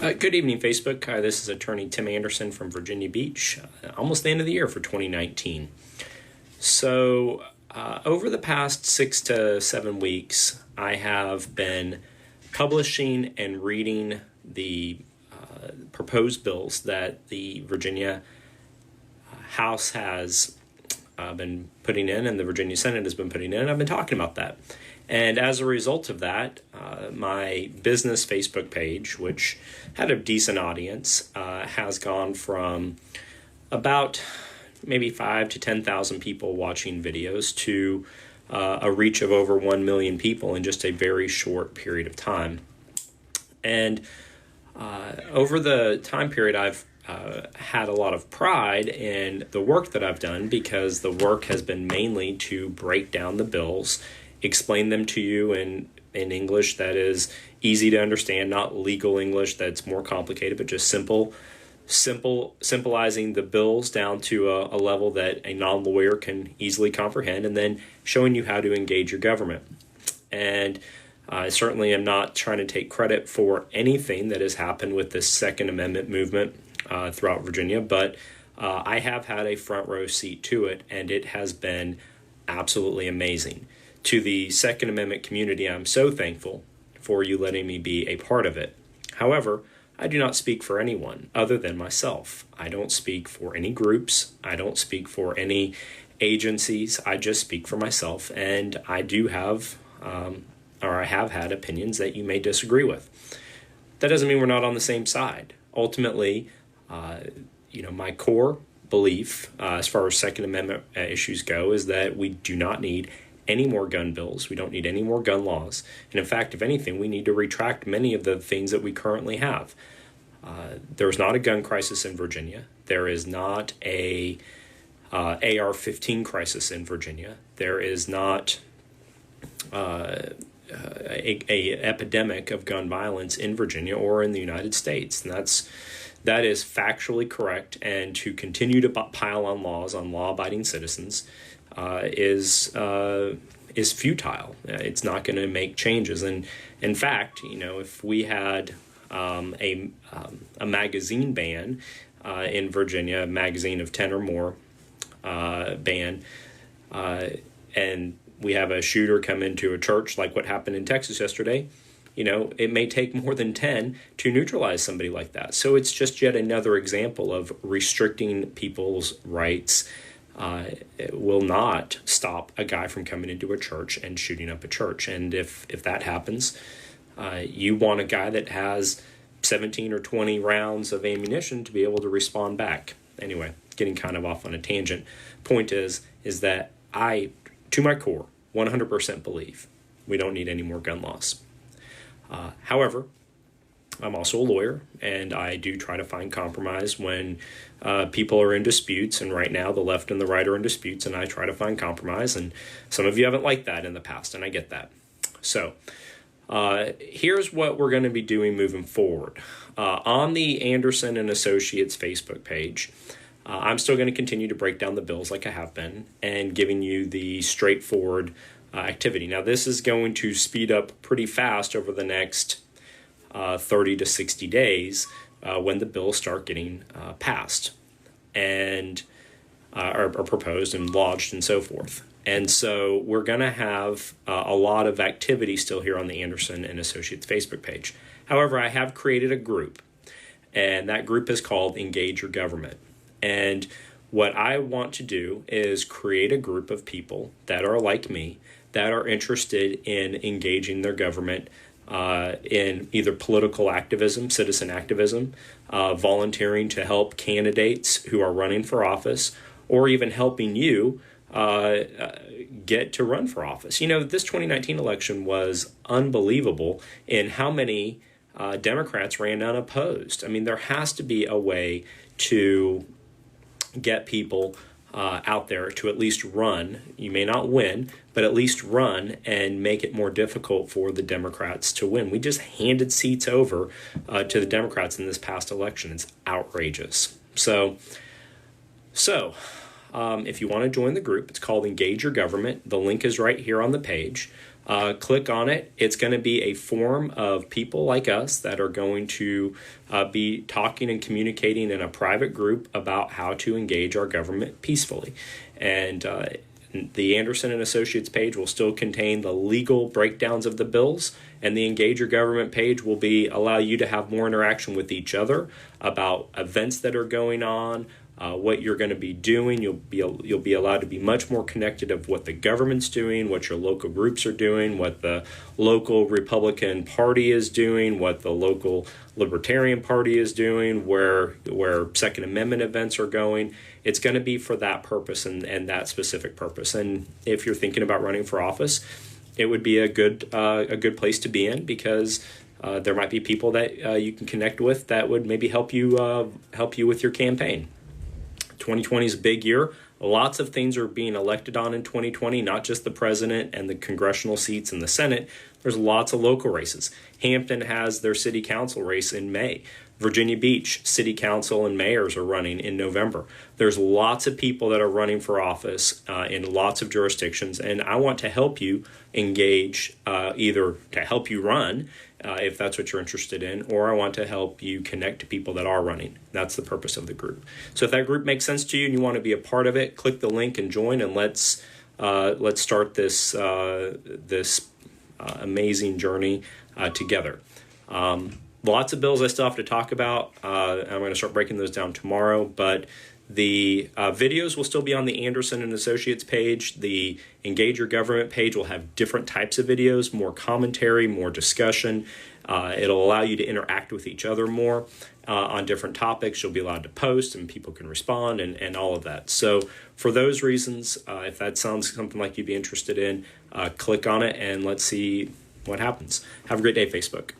Good evening, Facebook. This is attorney Tim Anderson from Virginia Beach, almost the end of the year for 2019. So, over the past 6 to 7 weeks, I have been publishing and reading the proposed bills that the Virginia House has been putting in and the Virginia Senate has been putting in, and I've been talking about that. And as a result of that, my business Facebook page, which had a decent audience, has gone from about maybe 5 to 10,000 people watching videos to a reach of over 1 million people in just a very short period of time. And over the time period, I've had a lot of pride in the work that I've done, because the work has been mainly to break down the bills, explain them to you in English that is easy to understand, not legal English that's more complicated, but just simplifying the bills down to a level that a non-lawyer can easily comprehend, and then showing you how to engage your government. And I certainly am not trying to take credit for anything that has happened with this Second Amendment movement throughout Virginia, but I have had a front row seat to it, and it has been absolutely amazing. To the Second Amendment community, I'm so thankful for you letting me be a part of it. However, I do not speak for anyone other than myself. I don't speak for any groups. I don't speak for any agencies. I just speak for myself, and I do have, or I have had opinions that you may disagree with. That doesn't mean we're not on the same side. Ultimately, my core belief as far as Second Amendment issues go is that we do not need any more gun bills. We don't need any more gun laws. And in fact, if anything, we need to retract many of the things that we currently have. There's not a gun crisis in Virginia. There is not a AR-15 crisis in Virginia. There is not a epidemic of gun violence in Virginia or in the United States. And that is factually correct. And to continue to pile on laws on law-abiding citizens is futile. It's not going to make changes. And in fact, if we had a magazine ban in Virginia, a magazine of 10 or more ban, and we have a shooter come into a church like what happened in Texas yesterday, it may take more than 10 to neutralize somebody like that. So it's just yet another example of restricting people's rights. It will not stop a guy from coming into a church and shooting up a church. And if that happens, you want a guy that has 17 or 20 rounds of ammunition to be able to respond back. Anyway, getting kind of off on a tangent. Point is that I, to my core, 100% believe we don't need any more gun laws. However, I'm also a lawyer, and I do try to find compromise when people are in disputes, and right now the left and the right are in disputes, and I try to find compromise, and some of you haven't liked that in the past, and I get that. So here's what we're going to be doing moving forward. On the Anderson and Associates Facebook page, I'm still going to continue to break down the bills like I have been and giving you the straightforward activity. Now, this is going to speed up pretty fast over the next 30 to 60 days when the bills start getting passed and are proposed and lodged and so forth. And so we're going to have a lot of activity still here on the Anderson and Associates Facebook page. However, I have created a group, and that group is called Engage Your Government. And what I want to do is create a group of people that are like me, that are interested in engaging their government in either political activism, citizen activism, volunteering to help candidates who are running for office, or even helping you get to run for office. This 2019 election was unbelievable in how many Democrats ran unopposed. I mean, there has to be a way to get people out there to at least run. You may not win, but at least run and make it more difficult for the Democrats to win. We just handed seats over to the Democrats in this past election. It's outrageous. So if you want to join the group, it's called Engage Your Government. The link is right here on the page. click on it. It's going to be a forum of people like us that are going to be talking and communicating in a private group about how to engage our government peacefully. And the Anderson and Associates page will still contain the legal breakdowns of the bills, and the Engage Your Government page will allow you to have more interaction with each other about events that are going on, what you're going to be doing. You'll be allowed to be much more connected of what the government's doing, what your local groups are doing, what the local Republican Party is doing, what the local Libertarian Party is doing, where Second Amendment events are going. It's going to be for that purpose and that specific purpose. And if you're thinking about running for office, it would be a good place to be in, because there might be people that you can connect with that would maybe help you with your campaign. 2020 is a big year. Lots of things are being elected on in 2020, not just the president and the congressional seats in the Senate. There's lots of local races. Hampton has their city council race in May. Virginia Beach city council and mayors are running in November. There's lots of people that are running for office in lots of jurisdictions, and I want to help you engage, either to help you run, if that's what you're interested in, or I want to help you connect to people that are running. That's the purpose of the group. So if that group makes sense to you and you want to be a part of it, click the link and join, and let's start this amazing journey together. Lots of bills I still have to talk about. I'm going to start breaking those down tomorrow, but the videos will still be on the Anderson and Associates page. The Engage Your Government page will have different types of videos, more commentary, more discussion. It'll allow you to interact with each other more on different topics. You'll be allowed to post and people can respond and all of that. So for those reasons, if that sounds something like you'd be interested in, click on it and let's see what happens. Have a great day, Facebook.